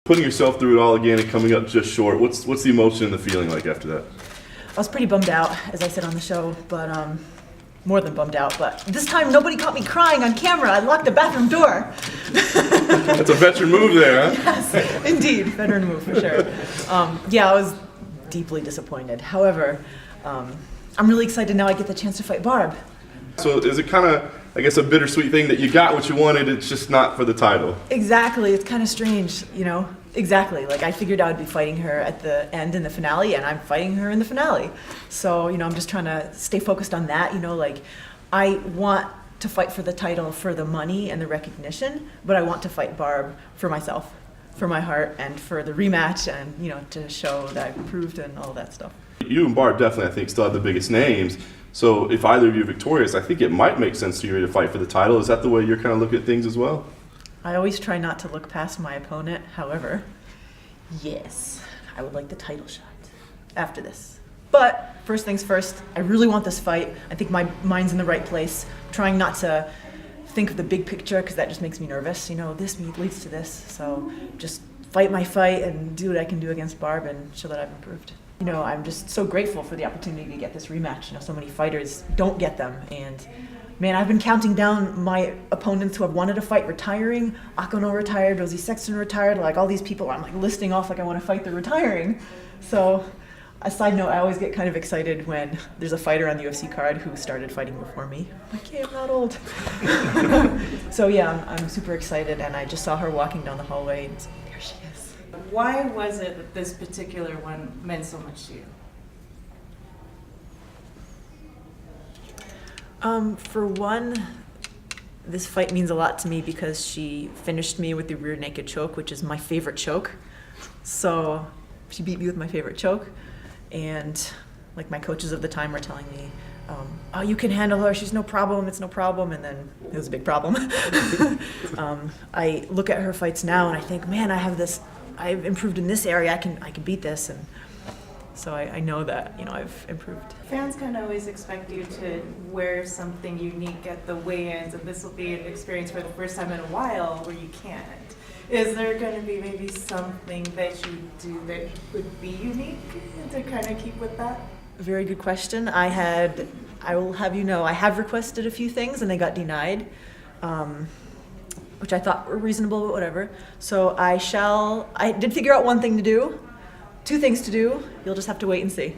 Putting yourself through it all again and coming up just short, what's the emotion and the feeling like after that? I was pretty bummed out, as I said on the show, but more than bummed out. But this time, nobody caught me crying on camera. I locked the bathroom door. That's a veteran move there, huh? Yes, indeed, veteran move for sure. Yeah, I was deeply disappointed. However, I'm really excited now I get the chance to fight Barb. So is it kind of, I guess, a bittersweet thing that you got what you wanted, it's just not for the title? Exactly, it's kind of strange, you know? Exactly, like I figured I would be fighting her at the end in the finale, and I'm fighting her in the finale. So, you know, I'm just trying to stay focused on that, you know, like I want to fight for the title for the money and the recognition, but I want to fight Barb for myself, for my heart, and for the rematch, and, you know, to show that I've improved and all that stuff. You and Barb definitely, I think, still have the biggest names. So if either of you are victorious, I think it might make sense to you to fight for the title. Is that the way you're kind of looking at things as well? I always try not to look past my opponent. However, yes, I would like the title shot after this. But first things first, I really want this fight. I think my mind's in the right place. I'm trying not to think of the big picture because that just makes me nervous. You know, this leads to this. So just fight my fight and do what I can do against Barb and show that I've improved. You know, I'm just so grateful for the opportunity to get this rematch. You know, so many fighters don't get them, and man, I've been counting down my opponents who have wanted to fight retiring. Akono retired, Rosie Sexton retired, like all these people I'm like listing off like I want to fight, they're retiring. So, a side note, I always get kind of excited when there's a fighter on the UFC card who started fighting before me. I'm like, hey, I'm not old. So yeah, I'm super excited, and I just saw her walking down the hallway, and there she is. Why was it that this particular one meant so much to you? For one, this fight means a lot to me because she finished me with the rear naked choke, which is my favorite choke. So she beat me with my favorite choke, and like my coaches of the time were telling me, oh, you can handle her, she's no problem, it's no problem, and then it was a big problem. I look at her fights now and I think, man, I've improved in this area, I can beat this, and so I know that, you know, I've improved. Fans kind of always expect you to wear something unique at the weigh-ins, and this will be an experience for the first time in a while where you can't. Is there going to be maybe something that you do that would be unique to kind of keep with that? Very good question. I will have you know, I have requested a few things and they got denied, which I thought were reasonable, but whatever. So I did figure out one thing to do. 2 things to do. You'll just have to wait and see.